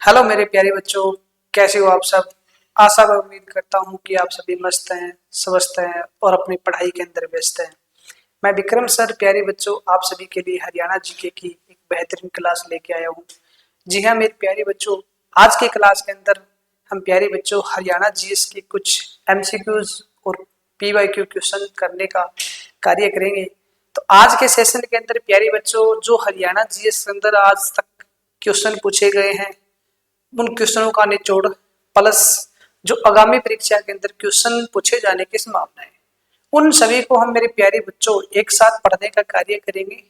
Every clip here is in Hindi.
हेलो मेरे प्यारे बच्चों, कैसे हो आप सब। आशा व उम्मीद करता हूँ कि आप सभी मस्त हैं, स्वस्थ हैं और अपनी पढ़ाई के अंदर व्यस्त हैं। मैं विक्रम सर प्यारे बच्चों आप सभी के लिए हरियाणा जीके की एक बेहतरीन क्लास लेके आया हूँ। जी हाँ मेरे प्यारे बच्चों, आज के क्लास के अंदर हम प्यारे बच्चों हरियाणा जीएस के कुछ एमसीक्यूज और पीवाईक्यू क्वेश्चन करने का कार्य करेंगे। तो आज के सेशन के अंदर प्यारे बच्चों जो हरियाणा जीएस के अंदर आज तक क्वेश्चन पूछे गए हैं उन क्वेश्चनों का निचोड़ प्लस जो आगामी परीक्षा के अंदर क्वेश्चन पूछे जाने की संभावना है, उन सभी को हम मेरे प्यारे बच्चों एक साथ पढ़ने का कार्य करेंगे।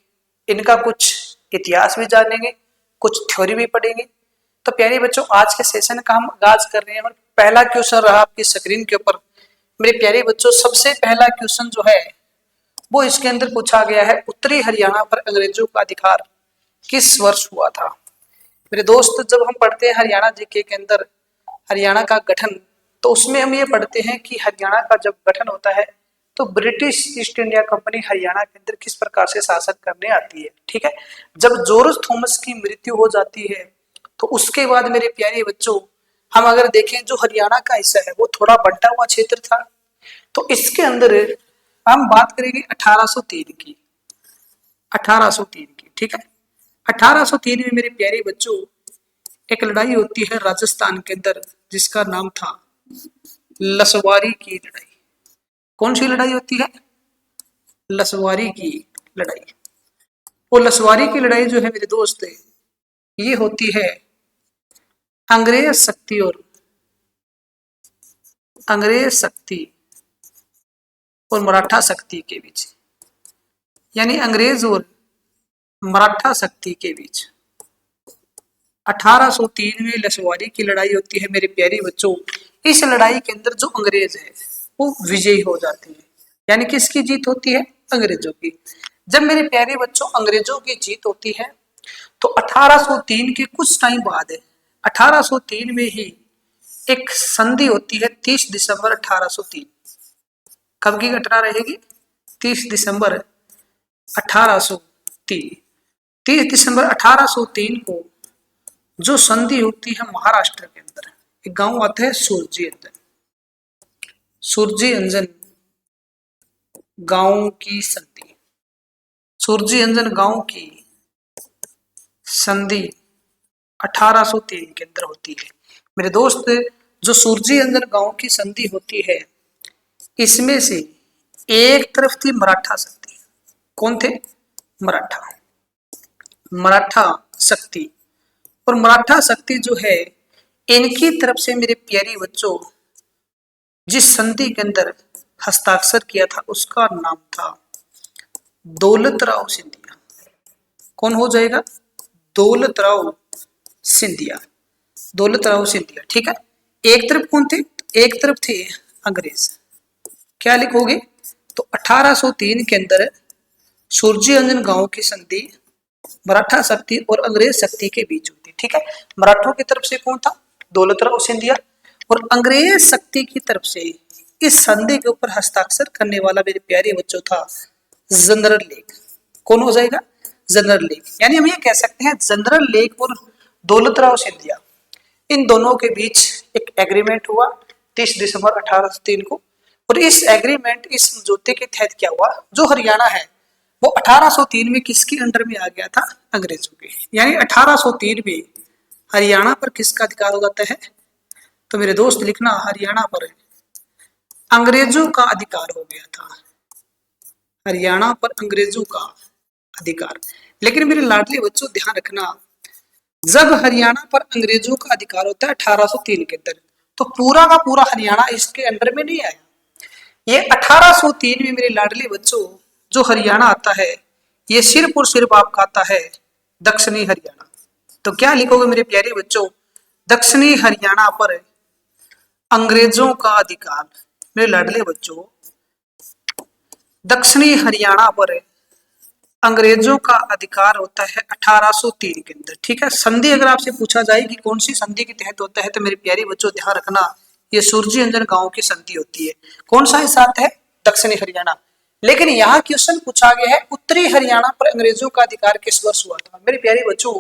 इनका कुछ इतिहास भी जानेंगे, कुछ थ्योरी भी पढ़ेंगे। तो प्यारे बच्चों आज के सेशन का हम आगाज कर रहे हैं और पहला क्वेश्चन रहा आपकी स्क्रीन के ऊपर। मेरे प्यारे बच्चों सबसे पहला क्वेश्चन जो है वो इसके अंदर पूछा गया है, उत्तरी हरियाणा पर अंग्रेजों का अधिकार किस वर्ष हुआ था। मेरे दोस्त जब हम पढ़ते हैं हरियाणा जीके के अंदर हरियाणा का गठन, तो उसमें हम ये पढ़ते हैं कि हरियाणा का जब गठन होता है तो British east India company Haryana के अंदर किस प्रकार से शासन करने आती है। ठीक है, जब जॉर्ज थॉमस की मृत्यु हो जाती है तो उसके बाद मेरे प्यारे बच्चों हम अगर देखें जो हरियाणा का हिस्सा है वो थोड़ा बंटा हुआ क्षेत्र था। तो इसके अंदर हम बात करेंगे 1803 की। 1803 की, ठीक है। 1803 में मेरे प्यारे बच्चों एक लड़ाई होती है राजस्थान के अंदर जिसका नाम था लसवारी की लड़ाई। कौन सी लड़ाई होती है? लसवारी की लड़ाई। वो लसवारी की लड़ाई जो है मेरे दोस्त ये होती है अंग्रेज शक्ति और मराठा शक्ति के बीच, यानी अंग्रेज और मराठा शक्ति के बीच 1803 में लसवारी की लड़ाई होती है मेरे प्यारे बच्चों। इस लड़ाई के अंदर जो अंग्रेज है वो विजयी हो जाते हैं, यानी किसकी जीत होती है? अंग्रेजों की। जब मेरे प्यारे बच्चों अंग्रेजों की जीत होती है तो 1803 के कुछ टाइम बाद है 1803 में ही एक संधि होती है 30 दिसंबर 1803। कब की घटना रहेगी? 30 दिसंबर 1803। 30 दिसंबर 1803 को जो संधि होती है महाराष्ट्र के अंदर एक गांव आता है सुरजी अंजन। सुरजी अंजन गांव की संधि, सुरजी अंजन गांव की संधि 1803 के अंदर होती है। मेरे दोस्त जो सुरजी अंजन गांव की संधि होती है इसमें से एक तरफ थी मराठा शक्ति। कौन थे? मराठा शक्ति। और मराठा शक्ति जो है इनकी तरफ से मेरे प्यारे बच्चों जिस संधि के अंदर हस्ताक्षर किया था उसका नाम था दौलतराव सिंधिया। कौन हो जाएगा? दौलतराव सिंधिया। दौलतराव सिंधिया, ठीक है। एक तरफ कौन थे? एक तरफ थे अंग्रेज। क्या लिखोगे? तो 1803 के अंदर सुरजी अंजन गांव की संधि मराठा शक्ति और अंग्रेज शक्ति के बीच होती, ठीक है। मराठों की तरफ से कौन था? दौलतराव सिंधिया। और अंग्रेज शक्ति की तरफ से इस संधि के ऊपर हस्ताक्षर करने वाला मेरे प्यारे बच्चों था जनरल लेक। कौन हो जाएगा? General lake. यानी हम ये कह सकते हैं जनरल लेक और दौलतराव सिंधिया इन दोनों के बीच एक एग्रीमेंट हुआ 30 दिसंबर 1803 को। और इस एग्रीमेंट, इस समझौते के तहत क्या हुआ, जो हरियाणा है वो 1803 में किसके अंडर में आ गया था? अंग्रेजों के। यानी 1803 में हरियाणा पर किसका अधिकार हो जाता है? तो मेरे दोस्त लिखना, हरियाणा पर अंग्रेजों का अधिकार हो गया था। हरियाणा पर अंग्रेजों का अधिकार। लेकिन मेरे लाडले बच्चों ध्यान रखना, जब हरियाणा पर अंग्रेजों का अधिकार होता है 1803 के अंदर, तो पूरा का पूरा हरियाणा इसके अंडर में नहीं आया। ये 1803 में मेरे लाडले बच्चों जो हरियाणा आता है ये सिर्फ और सिर्फ आपका आता है दक्षिणी हरियाणा। तो क्या लिखोगे मेरे प्यारे बच्चों? दक्षिणी हरियाणा पर अंग्रेजों का अधिकार। मेरे लाडले बच्चों दक्षिणी हरियाणा पर अंग्रेजों का अधिकार होता है 1803 के अंदर, ठीक है। संधि अगर आपसे पूछा जाए कि कौन सी संधि के तहत होता है तो मेरे प्यारे बच्चों ध्यान रखना ये सुरजी अंजन गांव की संधि होती है। कौन सा हिस्सा आता है? दक्षिणी हरियाणा। लेकिन यहाँ क्वेश्चन पूछा गया है उत्तरी हरियाणा पर अंग्रेजों का अधिकार किस वर्ष हुआ था। मेरे प्यारे बच्चों,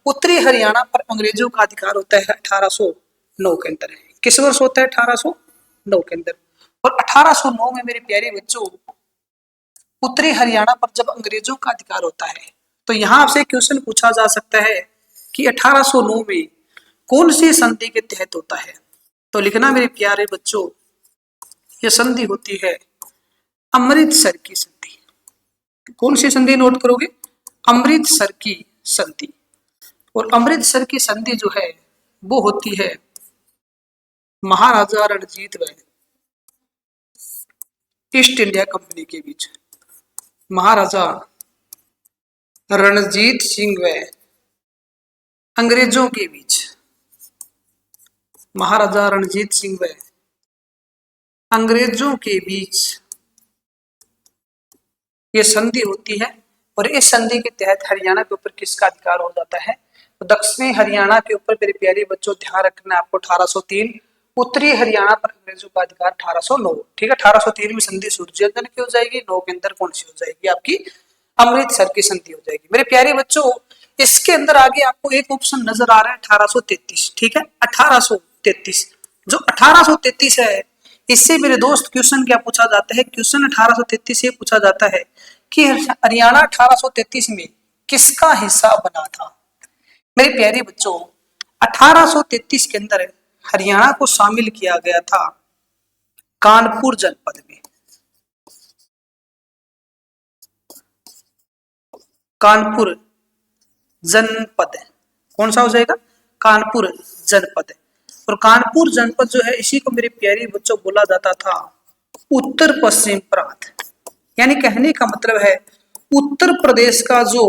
उत्तरी हरियाणा पर अंग्रेजों का अधिकार होता है 1809 के अंदर। किस वर्ष होता है? 1809 के अंदर। और 1809 में मेरे प्यारे बच्चों उत्तरी हरियाणा पर जब अंग्रेजों का अधिकार होता है तो यहाँ आपसे क्वेश्चन पूछा जा सकता है कि 1809 में कौन सी संधि के तहत होता है। तो लिखना मेरे प्यारे बच्चों, यह संधि होती है अमृतसर की संधि। कौन सी संधि नोट करोगे? अमृतसर की संधि। और अमृतसर की संधि जो है वो होती है महाराजा रणजीत व ईस्ट इंडिया कंपनी के बीच। महाराजा रणजीत सिंह व अंग्रेजों के बीच। महाराजा रणजीत सिंह व अंग्रेजों के बीच ये संधि होती है। और इस संधि के तहत हरियाणा के ऊपर किसका अधिकार हो जाता है? तो दक्षिणी हरियाणा के ऊपर मेरे प्यारे बच्चों ध्यान रखना आपको 1803, उत्तरी हरियाणा पर अंग्रेजों का अधिकार 1809। ठीक है, 1803 में संधि सूर्यजन की हो जाएगी, 9 के अंदर कौन सी हो जाएगी? आपकी अमृतसर की संधि हो जाएगी। मेरे प्यारे बच्चों, इसके अंदर आगे आपको एक ऑप्शन नजर आ रहा है 1833। ठीक है, 1833। जो 1833 है, इससे मेरे दोस्त क्वेश्चन क्या पूछा जाता है? क्वेश्चन 1833 से पूछा जाता है कि हरियाणा 1833 में किसका हिस्सा बना था। मेरे प्यारे बच्चों, 1833 के अंदर हरियाणा को शामिल किया गया था कानपुर जनपद में। कानपुर जनपद कौन सा हो जाएगा? कानपुर जनपद। और कानपुर जनपद जो है, इसी को मेरे प्यारे बच्चों बोला जाता था उत्तर पश्चिम प्रांत। यानी कहने का मतलब है उत्तर प्रदेश का जो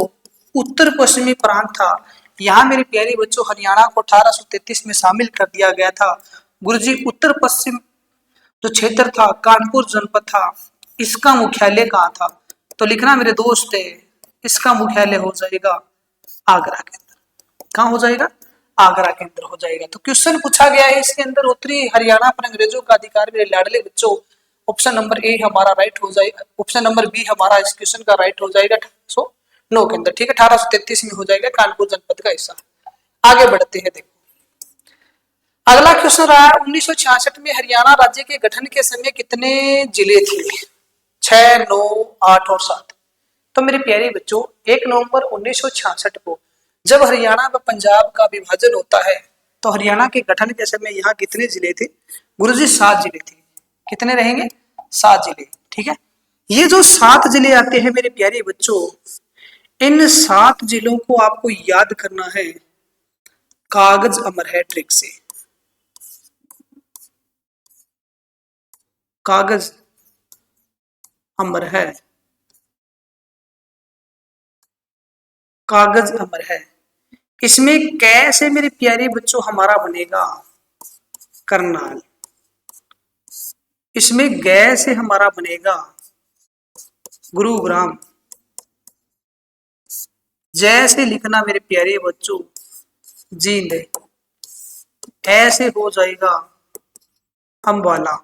उत्तर पश्चिमी प्रांत था, यहाँ मेरे प्यारे बच्चों हरियाणा को 1833 में शामिल कर दिया गया था। गुरुजी, उत्तर पश्चिम जो क्षेत्र था, कानपुर जनपद था, इसका मुख्यालय कहाँ था? तो लिखना मेरे दोस्त है, इसका मुख्यालय हो जाएगा आगरा के अंदर। कहाँ हो जाएगा? आगरा के अंदर हो जाएगा। तो क्वेश्चन पूछा गया है इसके अंदर उत्तरी हरियाणा पर अंग्रेजों का अधिकार। मेरे लाडले बच्चों, ऑप्शन नंबर ए हमारा राइट हो जाएगा, ऑप्शन नंबर बी हमारा इस क्वेश्चन का राइट हो जाएगा 1809 के अंदर। ठीक है, 1833 में हो जाएगा कानपुर जनपद का हिस्सा। आगे बढ़ते हैं, देखो अगला क्वेश्चन रहा 1966 में हरियाणा राज्य के गठन के समय कितने जिले थे? 6, 9, 8 और 7। तो मेरे प्यारे बच्चों, 1 नवंबर 1966 को जब हरियाणा व पंजाब का विभाजन होता है तो हरियाणा के गठन के समय यहाँ कितने जिले थे? गुरुजी 7 जिले थे। कितने रहेंगे? 7 जिले। ठीक है, ये जो 7 जिले आते हैं मेरे प्यारे बच्चों, इन 7 जिलों को आपको याद करना है कागज अमर है ट्रिक से। कागज अमर है, कागज अमर है। इसमें कैसे मेरे प्यारे बच्चों हमारा बनेगा? करनाल। इसमें गै से हमारा बनेगा गुरुग्राम। जैसे लिखना मेरे प्यारे बच्चों जींद। ऐसे हो जाएगा अंबाला।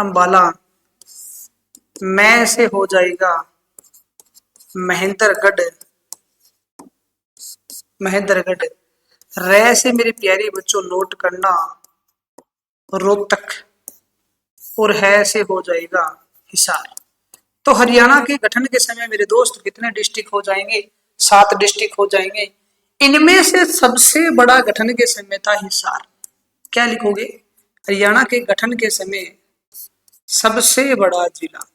अंबाला। मैं से हो जाएगा महेंद्रगढ़। महेंद्रगढ़। रै से मेरे प्यारे बच्चों नोट करना रोहतक। और है से हो जाएगा हिसार। तो हरियाणा के गठन के समय मेरे दोस्त कितने डिस्ट्रिक्ट हो जाएंगे? 7 डिस्ट्रिक्ट हो जाएंगे। इनमें से सबसे बड़ा गठन के समय था हिसार। क्या लिखोगे? हरियाणा के गठन के समय सबसे बड़ा जिला।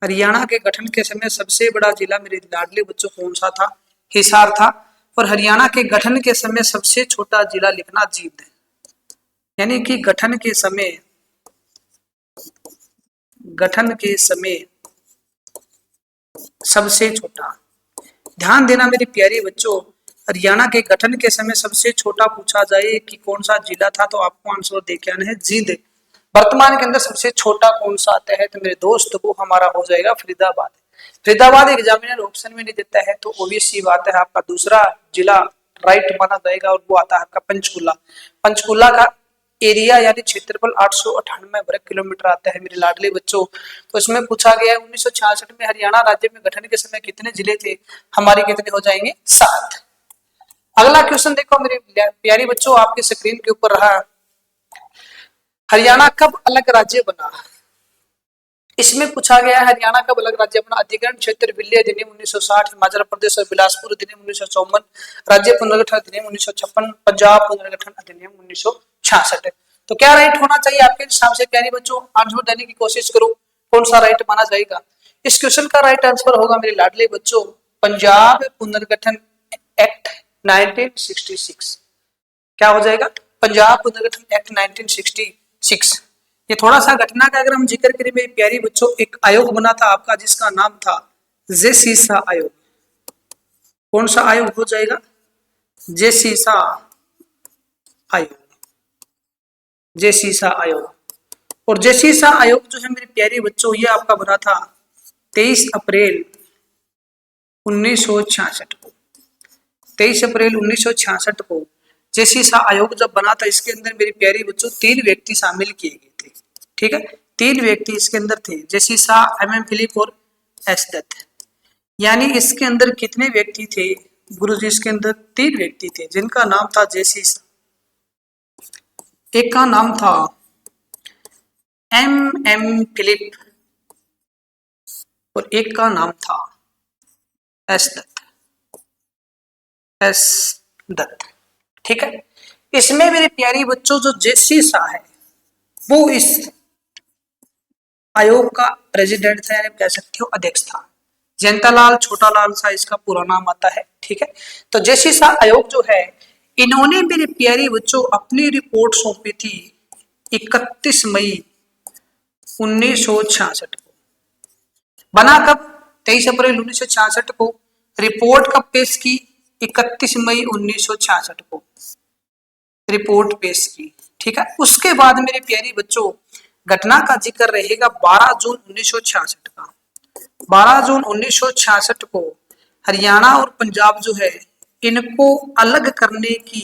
हरियाणा के गठन के समय सबसे बड़ा जिला मेरे लाडले बच्चों कौन सा था? हिसार था। और हरियाणा के गठन के समय सबसे छोटा जिला लिखना जींद है। यानी कि गठन के समय सबसे छोटा। ध्यान देना मेरे प्यारे बच्चों, हरियाणा के गठन के समय सबसे छोटा पूछा जाए कि कौन सा जिला था तो आपको आंसर देके आना है जींद। वर्तमान के अंदर सबसे छोटा कौन सा आता है? तो मेरे दोस्त वो हमारा हो जाएगा फरीदाबाद। फरीदाबाद एग्जामिनर ऑप्शन में नहीं देता है तो ओबीसी बात है, आपका दूसरा जिला राइट माना जाएगा और वो आता है आपका पंचकुला। पंचकुला का एरिया यानी क्षेत्रफल 898 वर्ग किलोमीटर आता है मेरे लाडले बच्चों। तो इसमें पूछा गया है 1966 में हरियाणा राज्य में गठन के समय कितने जिले थे, हमारे कितने हो जाएंगे 7। अगला क्वेश्चन देखो मेरे प्यारे बच्चों, आपके स्क्रीन के ऊपर रहा, हरियाणा कब अलग राज्य बना। इसमें पूछा गया है हरियाणा कब अलग राज्य बना। अधिग्रहण क्षेत्र विलय अधिनियम 1960, हिमाचल प्रदेश और बिलासपुर अधिनियम 1954, राज्य पुनर्गठन अधिनियम 1956, पंजाब पुनर्गठन अधिनियम 1966। तो क्या राइट होना चाहिए आपके हिसाब से प्यारे बच्चों, आंसर देने की कोशिश करो, कौन सा राइट माना जाएगा। इस क्वेश्चन का राइट आंसर होगा मेरे लाडले बच्चों पंजाब पुनर्गठन एक्ट 1966। क्या हो जाएगा, पंजाब पुनर्गठन एक्ट 1966। ये थोड़ा सा घटना का अगर हम जिक्र करें मेरी प्यारी बच्चों, एक आयोग बना था आपका जिसका नाम था जेसीसा आयोग। कौन सा आयोग हो जाएगा, जेसीसा आयोग, जेसीसा आयोग। और जेसीसा आयोग जो है मेरे प्यारे बच्चों ये आपका बना था 23 अप्रैल 1966 को। 23 अप्रैल 1966 को जेसीसा आयोग जब बना था, इसके अंदर मेरी प्यारी बच्चों 3 व्यक्ति शामिल किए गए थे। ठीक है, 3 व्यक्ति इसके अंदर थे, जेसीसा, एमएम फिलिप और एस दत्त। यानी इसके अंदर कितने व्यक्ति थे गुरुजी, इसके अंदर 3 व्यक्ति थे जिनका नाम था जेसीसा। एक का नाम था एमएम फिलिप और एक का नाम था एस दत्त, एस दत्त। ठीक है, इसमें मेरे प्यारी बच्चों जो जेसीसा है वो इस आयोग का प्रेसिडेंट था, यानी कह सकते हो अध्यक्ष था। जयंतालाल छोटालाल सा इसका पूरा नाम आता है। ठीक है, तो जेसीसा आयोग जो है इन्होंने मेरे प्यारे बच्चों अपनी रिपोर्ट सौंपी थी 31 मई 1966 को। बना कब, 23 अप्रैल 1966 को। रिपोर्ट कब पेश की, 31 मई 1966 को रिपोर्ट पेश की। ठीक है, उसके बाद मेरे प्यारे बच्चों घटना का जिक्र रहेगा 12 जून 1966 का। 12 जून 1966 को हरियाणा और पंजाब जो है इनको अलग करने की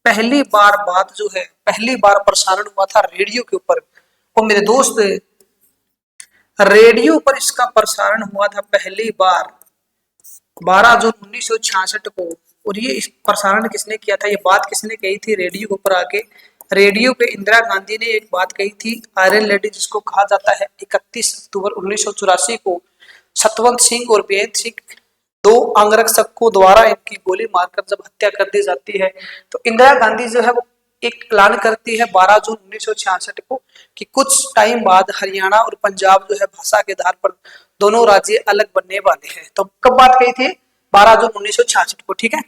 पहली बार बात जो है, पहली बार प्रसारण हुआ था रेडियो के ऊपर। और मेरे दोस्त रेडियो पर इसका प्रसारण हुआ था पहली बार 12 जून 1966 को। और ये इस प्रसारण किसने किया था, ये बात किसने कही थी रेडियो के ऊपर आके, रेडियो पे इंदिरा गांधी ने एक बात कही थी, आयरन लेडी जिसको कहा जाता है। 31 अक्टूबर 1984 को सतवंत सिंह और बेअंत सिंह 2 अंगरक्षक को द्वारा इनकी गोली मारकर जब हत्या कर दी जाती है, तो इंदिरा गांधी जो है वो एक ऐलान करती है 12 जून 1966 को कि कुछ टाइम बाद हरियाणा और पंजाब जो है भाषा के आधार पर दोनों राज्य अलग बनने वाले हैं। तो कब बात कही थी, 12 जून 1966 को। ठीक है,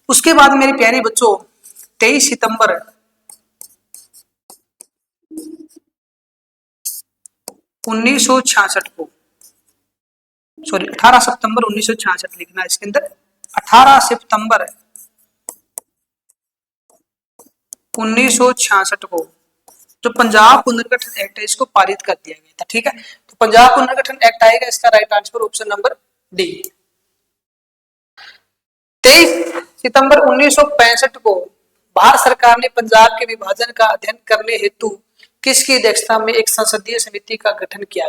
उसके बाद मेरे प्यारे बच्चों 23 सितंबर 1966 को, सॉरी 18 सितंबर 1966 लिखना है इसके अंदर, 18 सितंबर 1966 को जो पंजाब पुनर्गठन एक्ट है इसको पारित कर दिया गया था। ठीक है, तो पंजाब पुनर्गठन एक्ट आएगा, इसका right answer option number D. 23 सितंबर 1965 को भारत सरकार ने पंजाब के विभाजन का अध्ययन करने हेतु किसकी अध्यक्षता में एक संसदीय समिति का गठन किया।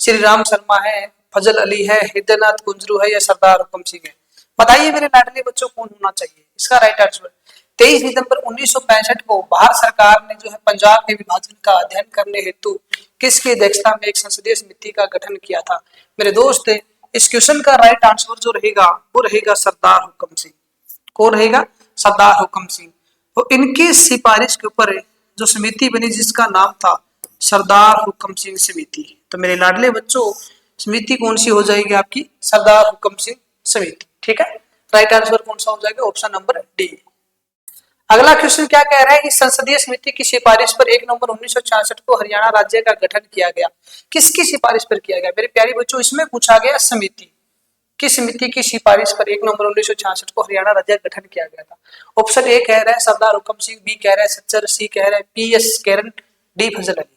श्री राम शर्मा है, फजल अली है, हृदयनाथ कुंजरू है या सरदार हुकम सिंह है। बताइए मेरे लाडले बच्चों कौन होना चाहिए इसका राइट आंसर। 23 सितंबर 1965 को भारत सरकार ने जो है पंजाब के विभाजन का अध्ययन करने हेतु किसकी अध्यक्षता में एक संसदीय समिति का गठन किया था। मेरे दोस्त इस क्वेश्चन का राइट आंसर जो रहेगा वो रहेगा सरदार हुकम सिंह। कौन रहेगा, सरदार हुकम सिंह। तो इनकी सिफारिश के ऊपर जो समिति बनी जिसका नाम था सरदार हुकम सिंह समिति। तो मेरे लाडले बच्चों समिति कौन सी हो जाएगी आपकी, सरदार हुकम सिंह समिति। ठीक है, राइट आंसर कौन सा हो जाएगा, ऑप्शन नंबर डी। अगला क्वेश्चन क्या कह रहा है कि संसदीय समिति की सिफारिश पर 1 नवंबर 1966 को हरियाणा राज्य का गठन किया गया। किसकी सिफारिश पर किया गया मेरे प्यारे बच्चों, इसमें पूछा गया समिति, किस समिति की सिफारिश पर 1 नवंबर 1966 को हरियाणा राज्य का गठन किया गया था। ऑप्शन ए कह रहा है सरदार हुकम सिंह, बी कह रहा है सच्चर, सी कह रहा है पीएस कैरन, डी फजल अली।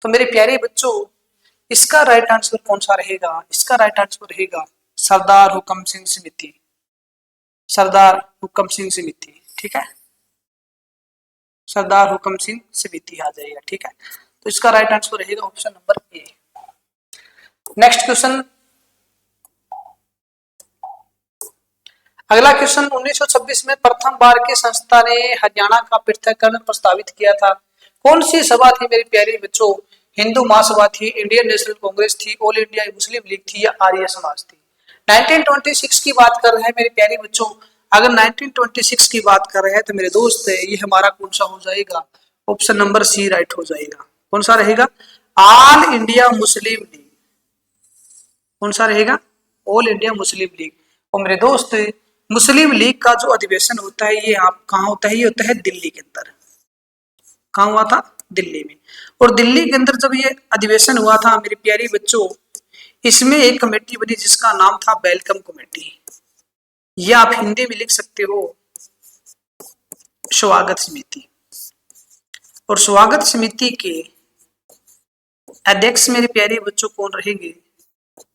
तो मेरे प्यारे बच्चों इसका राइट आंसर कौन सा रहेगा, इसका राइट आंसर रहेगा सरदार हुकम सिंह समिति, सरदार हुकम सिंह समिति। ठीक है, सरदार हुक्म सिंह समिति आ जाएगा। ठीक है, तो इसका राइट आंसर रहेगा option number A. Next question, अगला क्वेश्चन, 1926 में प्रथम बार की संस्था ने हरियाणा का पृथक्करण प्रस्तावित किया था। कौन सी सभा थी मेरे प्यारे बच्चों? हिंदू महासभा थी, इंडियन नेशनल कांग्रेस थी, ऑल इंडिया मुस्लिम लीग थी, या आर्य समाज थी? 1926 की बात कर रहे हैं मेरे प्यारे बच्चों। अगर 1926 की बात कर रहे हैं तो मेरे दोस्त ये हमारा कौन सा हो जाएगा? ऑप्शन नंबर सी राइट हो जाएगा। कौन सा रहेगा? All India Muslim league. कौन सा रहेगा? All India Muslim league. और मेरे दोस्त मुस्लिम लीग का जो अधिवेशन होता है ये आप कहाँ होता है? ये होता है दिल्ली के अंदर। कहाँ हुआ था? दिल्ली में। और दिल्ली के अंदर जब ये अधिवेशन हुआ था मेरे प्यारी बच्चों, इसमें एक कमेटी बनी जिसका नाम था वेलकम कमेटी, या आप हिंदी में लिख सकते हो स्वागत समिति। और स्वागत समिति के अध्यक्ष मेरे प्यारे बच्चों कौन रहेंगे?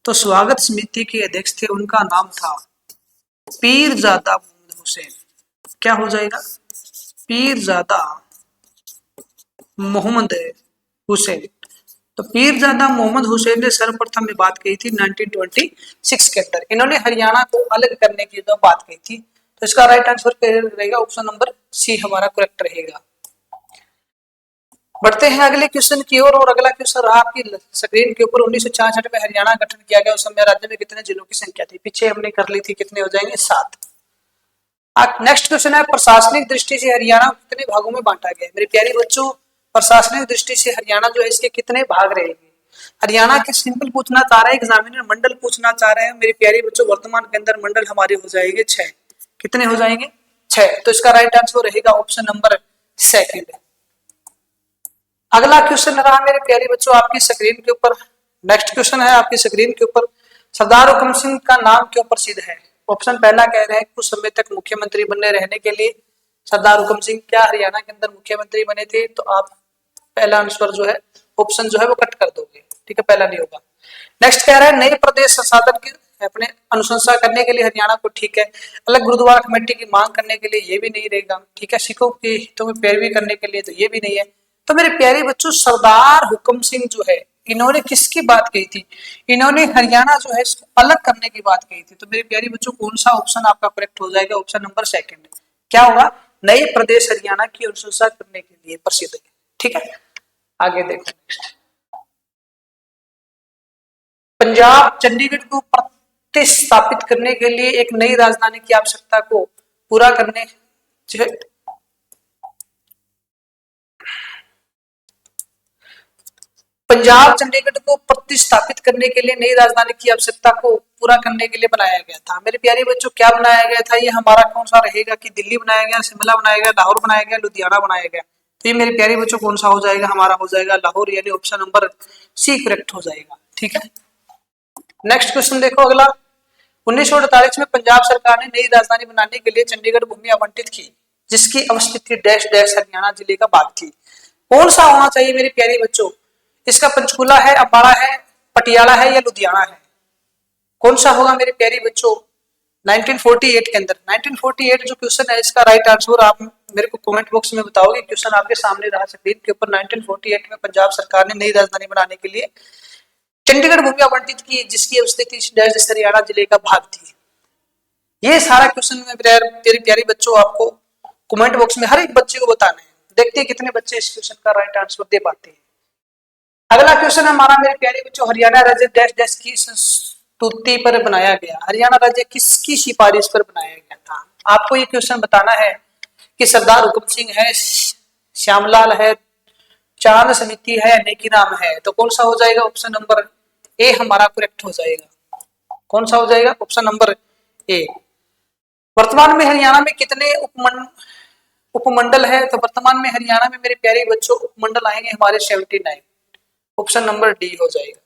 तो स्वागत समिति के अध्यक्ष थे, उनका नाम था पीरजादा मोहम्मद हुसैन। क्या हो जाएगा? पीरजादा मोहम्मद हुसैन। तो पीरजादा मोहम्मद हुसैन ने सर्वप्रथम में बात कही थी 1926 के अंदर। इन्होंने हरियाणा को अलग करने की जो बात कही थी, तो इसका राइट आंसर रहेगा ऑप्शन नंबर सी हमारा करेक्ट रहेगा। बढ़ते हैं अगले क्वेश्चन की ओर। और अगला क्वेश्चन रहा आपकी स्क्रीन के ऊपर। 1966 में हरियाणा गठन किया गया, उस समय राज्य में कितने जिलों की संख्या थी? पीछे हमने कर ली थी, कितने हो जाएंगे? 7। नेक्स्ट क्वेश्चन है, प्रशासनिक दृष्टि से हरियाणा कितने भागों में बांटा गया? मेरे प्यारे बच्चों, प्रशासनिक दृष्टि से हरियाणा जो है इसके कितने भाग रहेंगे? हरियाणा के सिंपल पूछना चाह रहे हैं एग्जामिनर, मंडल पूछना चाह रहे हैं मेरे प्यारे बच्चों। वर्तमान के अंदर मंडल हमारे हो जाएंगे 6। कितने हो जाएंगे? 6। तो इसका राइट आंसर रहेगा ऑप्शन नंबर सेकंड। अगला क्वेश्चन रहा मेरे प्यारे बच्चों आपकी स्क्रीन के ऊपर। नेक्स्ट क्वेश्चन है आपकी स्क्रीन के ऊपर, सरदार हुक्म सिंह का नाम क्यों प्रसिद्ध है? ऑप्शन पहला कह रहे हैं कुछ समय तक मुख्यमंत्री बने रहने के लिए सरदार हुक्म सिंह क्या हरियाणा के अंदर मुख्यमंत्री बने थे? तो आप पहला आंसर जो है ऑप्शन जो है वो कट कर दोगे। ठीक है, पहला नहीं होगा। नेक्स्ट कह रहा है नए प्रदेश संसाधन की अपने अनुशंसा करने के लिए हरियाणा को। ठीक है, अलग गुरुद्वारा कमेटी की मांग करने के लिए ये भी नहीं रहेगा। ठीक है, सिखों के हितों में पैरवी करने के लिए तो ये भी नहीं है। तो मेरे प्यारे बच्चों, सरदार हुक्म सिंह जो है इन्होंने किसकी बात कही थी? इन्होंने हरियाणा जो है इसको अलग करने की बात कही थी। तो मेरे प्यारे बच्चों, कौन सा ऑप्शन आपका करेक्ट हो जाएगा? Option number second. क्या होगा? नए प्रदेश हरियाणा की अनुशंसा करने के लिए प्रसिद्ध है। ठीक है, आगे देखो। नेक्स्ट, पंजाब चंडीगढ़ को प्रतिस्थापित करने के लिए एक नई राजधानी की आवश्यकता को पूरा करने पंजाब चंडीगढ़ को प्रतिस्थापित करने के लिए नई राजधानी की आवश्यकता को पूरा करने के लिए बनाया गया था। मेरे प्यारे बच्चों, क्या बनाया गया था? ये हमारा कौन सा रहेगा कि दिल्ली बनाया गया, शिमला बनाया गया, लाहौर बनाया गया, लुधियाना बनाया गया? तो ये मेरे प्यारे बच्चों कौन सा हो जाएगा? हमारा हो जाएगा लाहौर, यानी ऑप्शन नंबर सी करेक्ट हो जाएगा। ठीक है, नेक्स्ट क्वेश्चन देखो अगला। 1948 में पंजाब सरकार ने नई राजधानी बनाने के लिए चंडीगढ़ भूमि आवंटित की, जिसकी अवस्थिति डैश डैश हरियाणा जिले का भाग थी। कौन सा होना चाहिए मेरे प्यारे बच्चों? इसका पंचकूला है, अम्बाड़ा है, पटियाला है, या लुधियाना है? कौन सा होगा मेरे प्यारे बच्चों? 1948 के अंदर 1948 जो क्वेश्चन है इसका राइट आंसर आप मेरे को कमेंट बॉक्स में बताओगे। क्वेश्चन आपके सामने रहा स्क्रीन के ऊपर। 1948 में पंजाब सरकार ने नई राजधानी बनाने के लिए चंडीगढ़ भूमि आवंटित की, जिसकी स्थिति हरियाणा जिले का भाग थी। ये सारा क्वेश्चन में मेरे प्यारे बच्चों आपको कमेंट बॉक्स में हर एक बच्चे को बताना है। देखते हैं कितने बच्चे इस क्वेश्चन का राइट आंसर दे पाते हैं। अगला क्वेश्चन हमारा मेरे प्यारे बच्चों, हरियाणा राज्य डैश डैश की संस्तुति पर बनाया गया। हरियाणा राज्य किसकी सिफारिश पर बनाया गया था? आपको ये क्वेश्चन बताना है कि सरदार हुक्म सिंह है, श्यामलाल है, चांद समिति है, नेकीराम है। तो कौन सा हो जाएगा? ऑप्शन नंबर ए हमारा करेक्ट हो जाएगा। कौन सा हो जाएगा? Option number A. वर्तमान में हरियाणा में कितने उपमंडल है? तो वर्तमान में हरियाणा में मेरे प्यारे बच्चों उपमंडल आएंगे हमारे 79। ऑप्शन नंबर डी हो जाएगा।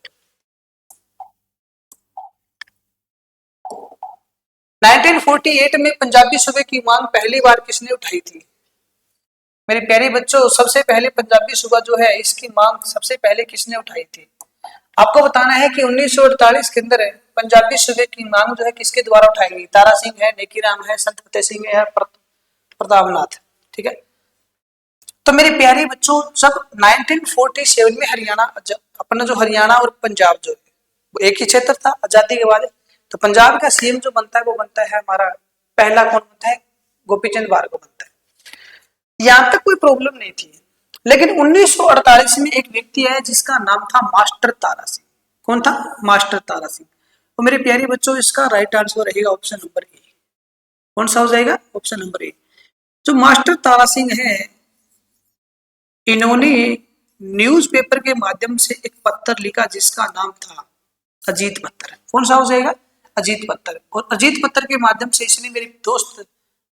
1948 में पंजाबी सूबे की मांग पहली बार किसने उठाई थी? मेरे प्यारे बच्चों, सबसे पहले पंजाबी सूबा जो है इसकी मांग सबसे पहले किसने उठाई थी? आपको बताना है कि 1948 के अंदर पंजाबी सूबे की मांग जो है किसके द्वारा उठाई गई? तारा सिंह है, नेकीराम है, संत फतेह सिंह है, प्रतापनाथ। ठीक है, तो मेरे प्यारे बच्चों, जब 1947 में हरियाणा, अपना जो हरियाणा और पंजाब जो है वो एक ही क्षेत्र था आजादी के बाद, तो पंजाब का सीएम जो बनता है वो बनता है हमारा, पहला कौन बनता है, गोपी चंद भार्गव बनता है। यहां तक कोई प्रॉब्लम नहीं थी। लेकिन 1948 में एक व्यक्ति आया जिसका नाम था मास्टर तारा सिंह। कौन था? मास्टर तारा सिंह। तो मेरे प्यारे बच्चों, इसका राइट आंसर रहेगा ऑप्शन नंबर ए। कौन सा हो जाएगा? Option number A. जो मास्टर तारा सिंह है, इन्होंने न्यूज़पेपर के माध्यम से एक पत्र लिखा जिसका नाम था अजीत पत्र। कौन सा हो जाएगा? अजीत पत्र। और अजीत पत्र के माध्यम से इसने मेरे दोस्त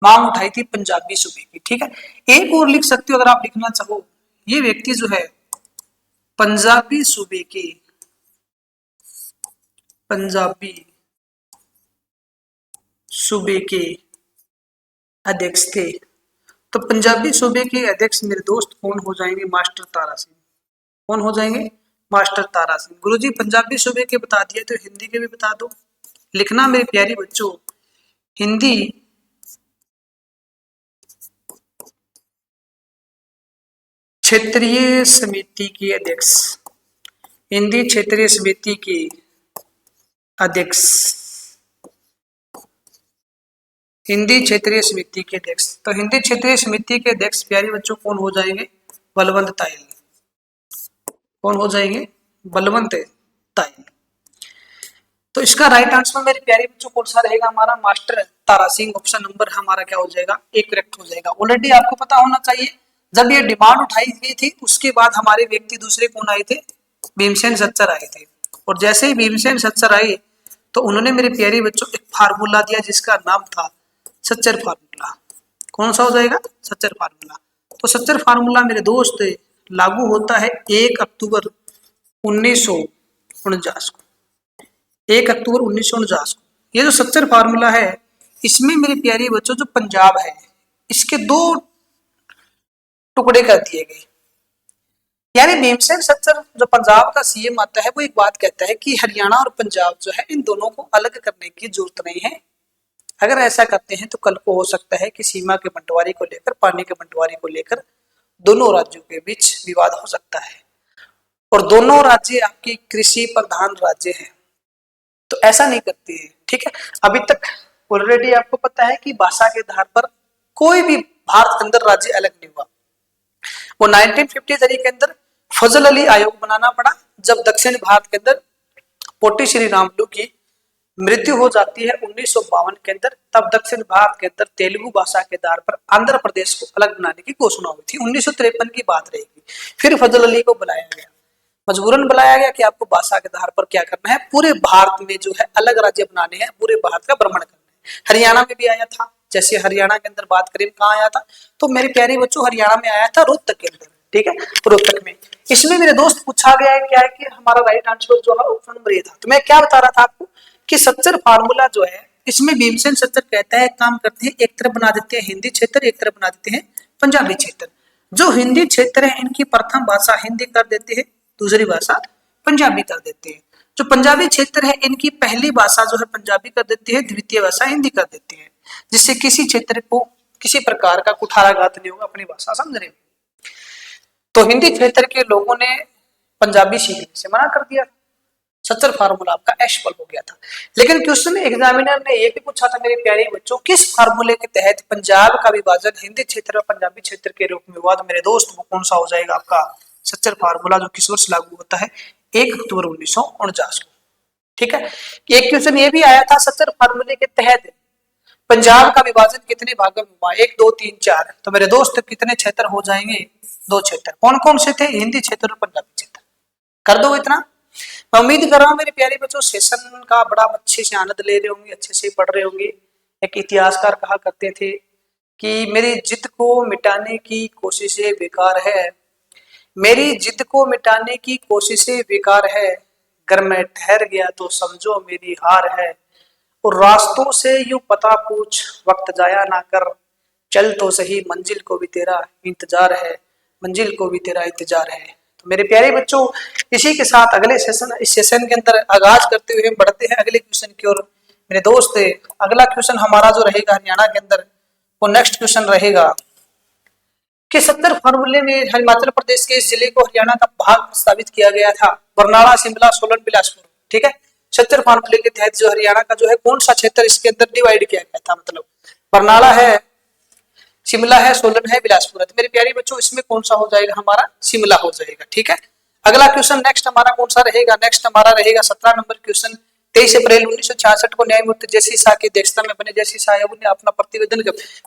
मांग उठाई थी पंजाबी सूबे की। ठीक है, एक और लिख सकते हो अगर आप लिखना चाहो। ये व्यक्ति जो है पंजाबी सूबे के, पंजाबी सूबे के अध्यक्ष थे। तो पंजाबी सूबे के अध्यक्ष मेरे दोस्त कौन हो जाएंगे? मास्टर तारा सिंह। कौन हो जाएंगे? मास्टर तारा सिंह। गुरुजी पंजाबी सूबे के बता दिए तो हिंदी के भी बता दो। लिखना मेरे प्यारे बच्चों, हिंदी क्षेत्रीय समिति के अध्यक्ष, हिंदी क्षेत्रीय समिति के अध्यक्ष, हिंदी क्षेत्रीय समिति के अध्यक्ष। तो हिंदी क्षेत्रीय समिति के अध्यक्ष प्यारे बच्चों कौन हो जाएंगे? बलवंत तायल। कौन हो जाएंगे? बलवंत तायल। तो इसका राइट आंसर मेरे प्यारे बच्चों कौन सा रहेगा? हमारा master Tara Singh. Option number हमारा क्या हो जाएगा? एक करेक्ट हो जाएगा। ऑलरेडी आपको पता होना चाहिए, जब ये डिमांड उठाई गई थी उसके बाद हमारे व्यक्ति दूसरे कौन आए थे? भीमसेन सच्चर आए थे। और जैसे ही भीमसेन सच्चर आए तो उन्होंने मेरे प्यारे बच्चों एक फार्मूला दिया जिसका नाम था सच्चर फार्मूला। कौन सा हो जाएगा? सच्चर फार्मूला। तो सच्चर फार्मूला मेरे दोस्त लागू होता है 1 अक्टूबर 1949 को। 1 अक्टूबर 1949 को। ये जो सच्चर फार्मूला है, इसमें मेरे प्यारे बच्चों जो पंजाब है इसके 2 टुकड़े कर दिए गए। यानी भीमसेन सच्चर जो पंजाब का सीएम आता है वो एक बात कहता है कि हरियाणा और पंजाब जो है इन दोनों को अलग करने की जरूरत नहीं है। अगर ऐसा करते हैं तो कल को हो सकता है कि सीमा के बंटवारे को लेकर, पानी के बंटवारे को लेकर दोनों राज्यों के बीच विवाद हो सकता है। और दोनों राज्य आपकी कृषि प्रधान राज्य हैं, तो ऐसा नहीं करते हैं। ठीक है, अभी तक ऑलरेडी आपको पता है कि भाषा के आधार पर कोई भी भारत के अंदर राज्य अलग नहीं हुआ। वो 1953 के अंदर फजल अली आयोग बनाना पड़ा जब दक्षिण भारत के अंदर पोटी श्री रामुलु की मृत्यु हो जाती है 1952 के अंदर। तब दक्षिण भारत के अंदर तेलुगु भाषा के आधार पर आंध्र प्रदेश को अलग बनाने की घोषणा हुई थी। 1953 की बात रहेगी। फिर फजल अली को बुलाया गया, मजबूरन बुलाया गया कि आपको भाषा के आधार पर क्या करना है, पूरे भारत में जो है अलग राज्य बनाने हैं, पूरे भारत का भ्रमण करना है। हरियाणा में भी आया था। जैसे हरियाणा के अंदर बात करें कहाँ आया था, तो मेरे प्यारे बच्चों हरियाणा में आया था रोहतक के अंदर। ठीक है, रोहतक में। इसमें मेरे दोस्त पूछा गया है क्या है कि हमारा राइट आंसर जो है ऑप्शन नंबर ए था। तो मैं क्या बता रहा था आपको कि सच्चर फार्मूला जो है इसमें भीमसेन सच्चर कहता है काम करते हैं, एक तरफ बना देते हैं हिंदी क्षेत्र, एक तरफ बना देते हैं पंजाबी क्षेत्र। जो हिंदी क्षेत्र है इनकी प्रथम भाषा हिंदी कर देते हैं, दूसरी भाषा पंजाबी कर देते हैं। जो पंजाबी क्षेत्र है इनकी पहली भाषा जो है पंजाबी कर देते हैं, द्वितीय भाषा हिंदी कर देते हैं, जिससे किसी क्षेत्र को किसी प्रकार का कुठाराघात नहीं होगा अपनी भाषा समझने में। तो हिंदी क्षेत्र के लोगों ने पंजाबी सीखने से मना कर दिया। सच्चर फार्मूला आपका असफल हो गया था। लेकिन क्वेश्चन एग्जामिनर ने ये भी पूछा था मेरे प्यारे बच्चों, किस फार्मूले के तहत पंजाब का विभाजन हिंदी क्षेत्र और पंजाबी क्षेत्र के रूप में हुआ? तो मेरे दोस्त वो कौन सा हो जाएगा आपका? सच्चर फार्मूला, जो किस वर्ष लागू होता है? 1 अक्टूबर 1949 को। ठीक है, एक क्वेश्चन ये भी आया था सच्चर फार्मूले के तहत पंजाब का विभाजन कितने भागों में हुआ? 1 2 3 4। तो मेरे दोस्त कितने क्षेत्र हो जाएंगे? 2 क्षेत्र। कौन कौन से थे? हिंदी क्षेत्र और पंजाबी क्षेत्र। कर दो इतना। मैं उम्मीद कर रहा हूँ मेरे प्यारे बच्चों सेशन का बड़ा अच्छे से आनंद ले रहे होंगे, अच्छे से पढ़ रहे होंगे। एक इतिहासकार कहा करते थे कि मेरी जिद को मिटाने की कोशिशें बेकार है, मेरी जिद को मिटाने की कोशिशें बेकार है, अगर मैं ठहर गया तो समझो मेरी हार है, और रास्तों से यूं पता पूछ वक्त जाया ना कर, चल तो सही मंजिल को भी तेरा इंतजार है, मंजिल को भी तेरा इंतजार है। तो मेरे प्यारे बच्चों इसी के साथ अगले सेशन, इस सेशन के अंदर आगाज करते हुए बढ़ते हैं अगले क्वेश्चन की ओर। मेरे दोस्त अगला क्वेश्चन हमारा जो रहेगा हरियाणा के अंदर वो नेक्स्ट क्वेश्चन रहेगा कि 70 फॉर्मूले में हिमाचल प्रदेश के इस जिले को हरियाणा का भाग प्रस्तावित किया गया था। बरनाला, शिमला, सोलन, बिलासपुर, ठीक है। 70 फॉर्मूले के तहत जो हरियाणा का जो है कौन सा क्षेत्र इसके अंदर डिवाइड किया गया था, मतलब बरनाला है, शिमला है, सोलन है, बिलासपुर है। तो मेरे प्यारे बच्चों इसमें कौन सा हो जाएगा, हमारा शिमला हो जाएगा, ठीक है। अगला क्वेश्चन नेक्स्ट हमारा कौन सा रहेगा, नेक्स्ट हमारा रहेगा 17 नंबर क्वेश्चन। 23 अप्रैल 1966 को न्यायमूर्ति जस्टिस शाह की अध्यक्षता में बने जस्टिस आयोग ने अपना प्रतिवेदन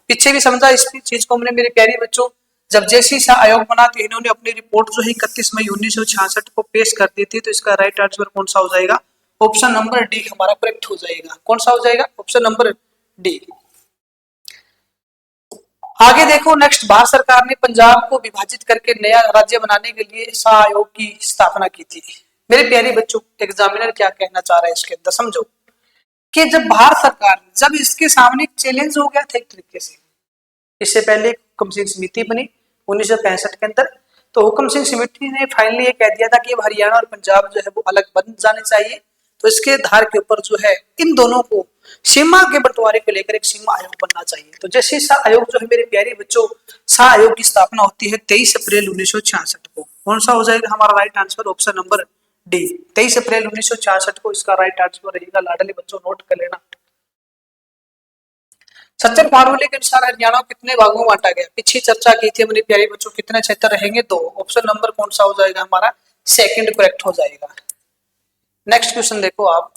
पीछे भी समझा इस चीज को हमने मेरे प्यारे बच्चों। जब जस्टिस शाह आयोग बना तो इन्होंने अपनी रिपोर्ट जो है 31 मई 1966 को पेश कर दी थी। तो इसका राइट आंसर कौन सा हो जाएगा, ऑप्शन नंबर डी हमारा करेक्ट हो जाएगा। कौन सा हो जाएगा, ऑप्शन नंबर डी। आगे देखो नेक्स्ट, भारत सरकार ने पंजाब को विभाजित करके नया राज्य बनाने के लिए शाह आयोग की स्थापना की थी। मेरे प्यारे बच्चों एग्जामिनर क्या कहना चाह रहा है इसके अंदर समझो, कि जब भारत सरकार जब इसके सामने चैलेंज हो गया था एक तरीके से, इससे पहले हुक्म सिंह समिति बनी 1965 के अंदर। तो हुक्म सिंह समिति ने फाइनली ये कह दिया था कि हरियाणा और पंजाब जो है वो अलग बन जाने चाहिए। तो इसके आधार के ऊपर जो है इन दोनों को सीमा के बंटवारे को लेकर एक सीमा आयोग बनना चाहिए। तो जैसे शाह आयोग जो है मेरे प्यारे बच्चों, शाह आयोग की स्थापना होती है 23 अप्रैल 1966 को। कौन सा हो जाएगा हमारा right answer, option number D. 23 अप्रैल 1966 को इसका राइट आंसर रहेगा। लाडले बच्चों नोट कर लेना। 70 फॉर्मूले के अनुसार हरियाणा को कितने भागों में बांटा गया, पीछे चर्चा की थी मेरे प्यारे बच्चों। कितने क्षेत्र रहेंगे, 2। ऑप्शन नंबर कौन सा हो जाएगा हमारा, सेकंड करेक्ट हो जाएगा। नेक्स्ट क्वेश्चन देखो आप,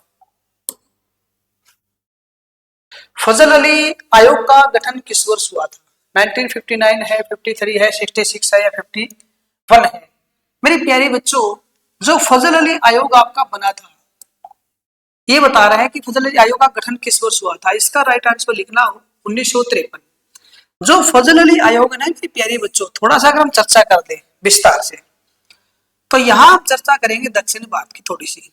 फजल अली आयोग का गठन किस वर्ष हुआ था। 1959 है, 53 है, 66 है या 51 है। मेरे प्यारे बच्चों जो फजल अली आयोग आपका बना था, ये बता रहा है कि फजल अली आयोग का गठन किस वर्ष हुआ था। इसका राइट आंसर लिखना हो 1953। जो फजल अली आयोग है ना मेरे प्यारे बच्चों, थोड़ा सा अगर हम चर्चा कर दे विस्तार से, तो यहां हम चर्चा करेंगे दक्षिण भारत की थोड़ी सी।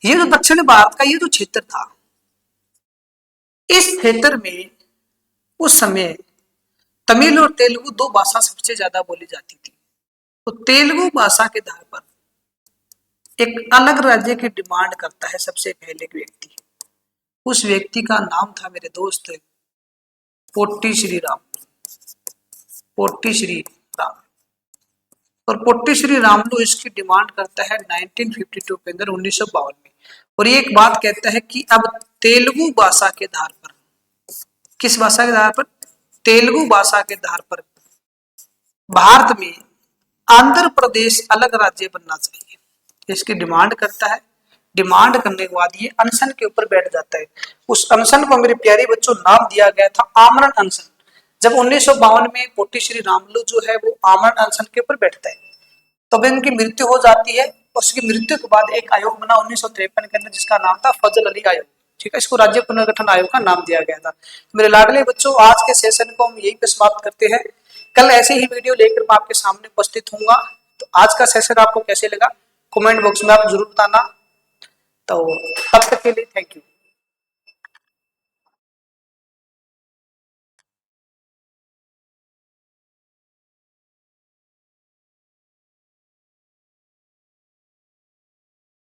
ये जो दक्षिण भारत का ये जो क्षेत्र था, इस क्षेत्र में उस समय तमिल और तेलुगु 2 भाषा सबसे ज्यादा बोली जाती थी। तो तेलुगु भाषा के आधार पर एक अलग राज्य की डिमांड करता है सबसे पहले व्यक्ति। उस व्यक्ति का नाम था मेरे दोस्त पोट्टी श्री रामुलु। पोट्टी श्री रामुलु, और पोट्टी श्री रामुलु इसकी डिमांड करता है 1952 के अंदर, 1952 में। और ये एक बात कहता है कि अब तेलुगु भाषा के आधार पर, किस भाषा के आधार पर, तेलुगु भाषा के आधार पर भारत में आंध्र प्रदेश अलग राज्य बनना चाहिए, इसकी डिमांड करता है। डिमांड करने के बाद ये अनशन के ऊपर बैठ जाता है। उस अनशन को मेरे प्यारे बच्चों नाम दिया गया था आमरण अनशन। जब 1952 में पोट्टी श्री रामुलु जो है वो आमरण अनशन के ऊपर बैठता है, तब इनकी मृत्यु हो जाती है। उसकी मृत्यु के बाद एक आयोग बना 1953 के अंदर, जिसका नाम था फजल अली आयोग, ठीक है। इसको राज्य पुनर्गठन आयोग का नाम दिया गया था। मेरे लाडले बच्चों आज के सेशन को हम यही पे समाप्त करते हैं। कल ऐसे ही वीडियो लेकर मैं आपके सामने उपस्थित होऊंगा। तो आज का सेशन आपको कैसे लगा कमेंट बॉक्स में आप जरूर बताना। तो तब तक के लिए थैंक यू।